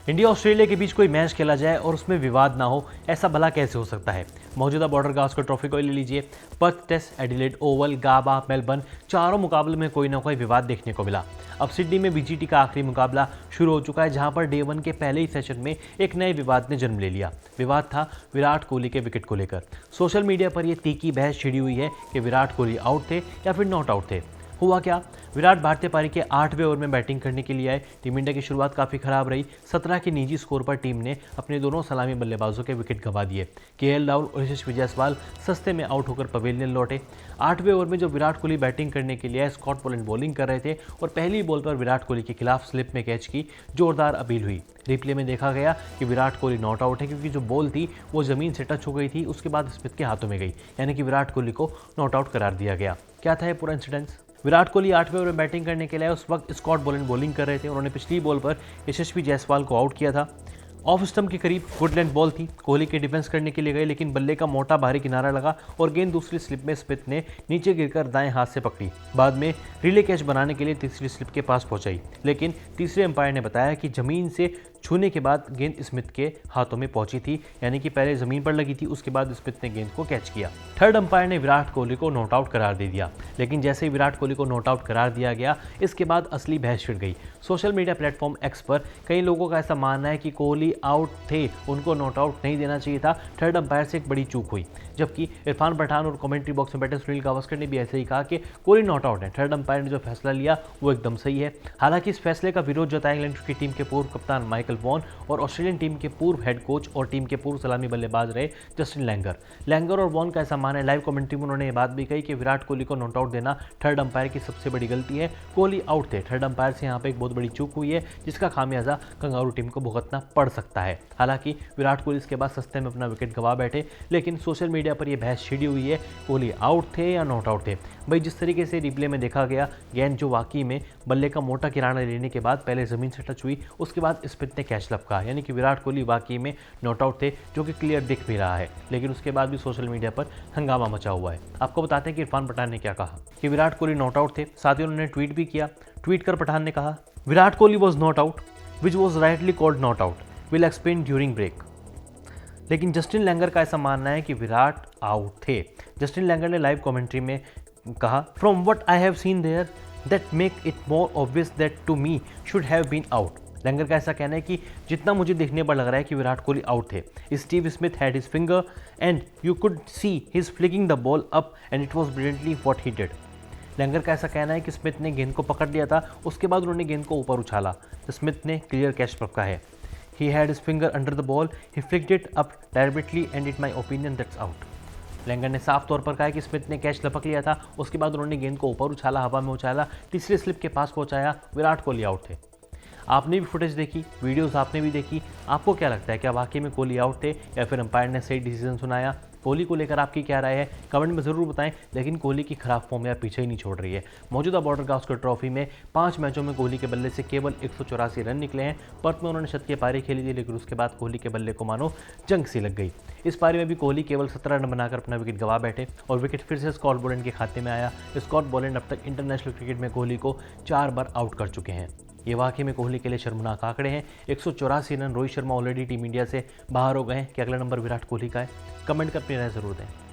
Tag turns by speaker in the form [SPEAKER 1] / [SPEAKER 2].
[SPEAKER 1] India Australia के बीच कोई match खेला जाए और उसमें विवाद ना हो, ऐसा भला कैसे हो सकता है। मौजूदा बॉर्डर गावस्कर ट्रॉफी को ले लीजिए। पर्थ टेस्ट, एडिलेड ओवल, गाबा, मेलबर्न, चारों मुकाबले में कोई ना कोई विवाद देखने को मिला। अब सिडनी में बीजीटी का आखिरी मुकाबला शुरू हो चुका है, जहां पर डे 1 के पहले ही सेशन में एक नए विवाद ने जन्म ले लिया। विवाद था विराट कोहली के विकेट को लेकर। सोशल मीडिया पर यह तीखी बहस छिड़ी हुई है कि विराट कोहली आउट थे या फिर नॉट आउट थे। हुआ क्या? विराट भारतीय पारी के 8वें ओवर में बैटिंग करने के लिए आए। टीम इंडिया की शुरुआत काफ़ी खराब रही। 17 के निजी स्कोर पर टीम ने अपने दोनों सलामी बल्लेबाजों के विकेट गंवा दिए। केएल राहुल और यशस्वी जायसवाल सस्ते में आउट होकर पवेलियन लौटे। 8वें ओवर में जब विराट कोहली बैटिंग करने के लिए आए, स्कॉट पोलैंड बॉलिंग कर रहे थे और पहली बॉल पर विराट कोहली के खिलाफ स्लिप में कैच की जोरदार अपील हुई। रिप्ले में देखा गया कि विराट कोहली नॉट आउट है, क्योंकि जो बॉल थी वो जमीन से टच हो गई थी, उसके बाद स्मिथ के हाथों में गई, यानी कि विराट कोहली को नॉट आउट करार दिया गया। क्या था ये पूरा इंसिडेंस? विराट कोहली 8वें ओवर में बैटिंग करने के लिए उस वक्त स्कॉट पोलैंड बॉलिंग कर रहे थे। उन्होंने पिछली बॉल पर यशस्वी जायसवाल को आउट किया था। ऑफ स्टंप के करीब गुड लेंथ बॉल थी। कोहली के डिफेंस करने के लिए गए, लेकिन बल्ले का मोटा भारी किनारा लगा और गेंद दूसरी स्लिप में स्मिथ ने नीचे गिरकर दाएं हाथ से पकड़ी। बाद में रिले कैच बनाने के लिए तीसरी स्लिप के पास पहुंचाई, लेकिन तीसरे अंपायर ने बताया कि जमीन से छूने के बाद गेंद स्मिथ के हाथों में पहुंची थी, यानी कि पहले जमीन पर लगी थी, उसके बाद स्मिथ ने गेंद को कैच किया। थर्ड अंपायर ने विराट कोहली को नॉट आउट करार दे दिया, लेकिन जैसे ही विराट कोहली को नॉट आउट करार दिया गया, इसके बाद असली बहस छिड़ गई। सोशल मीडिया प्लेटफॉर्म एक्स पर कई लोगों का ऐसा मानना है कि कोहली आउट थे, उनको नॉट आउट नहीं देना चाहिए था। थर्ड अंपायर से एक बड़ी चूक हुई। जबकि इरफान पठान और कमेंट्री बॉक्स में बैठे सुनील गावस्कर ने भी ऐसे ही कहा कि कोहली नॉट आउट है। थर्ड अंपायर ने जो फैसला लिया वो एकदम सही है। हालांकि इस फैसले का विरोध जताया इंग्लैंड क्रिकेट टीम के पूर्व कप्तान माइकल वॉन और ऑस्ट्रेलियन टीम के पूर्व हेड कोच और टीम के पूर्व सलामी बल्लेबाज रहे जस्टिन लैंगर और वॉन का ऐसा मानना है। लाइव कमेंट्री में उन्होंने ये बात भी कही कि विराट कोहली को नॉट आउट देना थर्ड अंपायर की सबसे बड़ी गलती है। कोहली आउट थे, थर्ड अंपायर से यहाँ पे एक बहुत बड़ी चूक हुई है, जिसका खामियाजा कंगारू टीम को भुगतना पड़ सकता है। हालांकि विराट कोहली इसके बाद सस्ते में अपना विकेट गंवा बैठे, लेकिन सोशल मीडिया पर यह बहस छिड़ी हुई है कोहली आउट थे या नॉट आउट थे। भाई जिस तरीके से रिप्ले में देखा गया, गेंद जो वाकई में बल्ले का मोटा किनारा लेने के बाद पहले जमीन से टच हुई, उसके बाद स्मिथ ने कैच लपका, यानी कि विराट कोहली वाकई में नॉट आउट थे, जो कि क्लियर दिख भी रहा है। लेकिन उसके बाद भी सोशल मीडिया पर हंगामा मचा हुआ है। आपको बताते हैं कि इरफान पठान ने क्या कहा कि विराट कोहली नॉट आउट थे। साथ ही उन्होंने ट्वीट भी किया। ट्वीट कर पठान ने कहा, Virat Kohli was not out which was rightly called not out, will explain during break. लेकिन जस्टिन लैंगर का ऐसा मानना है कि विराट आउट थे। जस्टिन लैंगर ने लाइव कमेंट्री में कहा, from what I have seen there that make it more obvious that to me should have been out. Langer का ऐसा कहना है कि जितना मुझे देखने पर लग रहा है कि विराट कोहली आउट थे। Steve Smith had his finger and you could see his flicking the ball up and it was brilliantly what he did. Langer का ऐसा कहना है कि स्मिथ ने गेंद को पकड़ लिया था, उसके बाद उन्होंने गेंद को ऊपर उछाला, तो स्मिथ ने क्लियर कैच पकड़ा है। He had his finger under the ball, he flicked it up deliberately and in my opinion that's out। Langer ने साफ तौर पर कहा कि स्मिथ ने कैच लपक लिया था, उसके बाद उन्होंने गेंद को ऊपर उछाला, हवा में उछाला, तीसरे स्लिप के पास पहुंचाया, विराट कोहली आउट थे। आपने भी फुटेज देखी, वीडियोस आपने भी देखी, आपको क्या लगता है, क्या वाकई में कोहली आउट थे या फिर अंपायर ने सही डिसीजन सुनाया? कोहली को लेकर आपकी क्या राय है, कमेंट में ज़रूर बताएं। लेकिन कोहली की खराब फॉर्म यार पीछे ही नहीं छोड़ रही है। मौजूदा बॉर्डर गावस्कर ट्रॉफी में 5 मैचों में कोहली के बल्ले से केवल 184 रन निकले हैं। पर्थ में उन्होंने शतकीय पारी खेली थी, लेकिन उसके बाद कोहली के बल्ले को मानो जंग सी लग गई। इस पारी में भी कोहली केवल 17 रन बनाकर अपना विकेट गंवा बैठे और विकेट फिर से स्कॉट पोलैंड के खाते में आया। स्कॉट पोलैंड अब तक इंटरनेशनल क्रिकेट में कोहली को 4 बार आउट कर चुके हैं। ये वाकई में कोहली के लिए शर्मनाक आंकड़े हैं। 184 run. Rohit Sharma already team India से बाहर हो गए हैं। कि अगला नंबर विराट कोहली का है? कमेंट कर अपनी राय जरूर दें।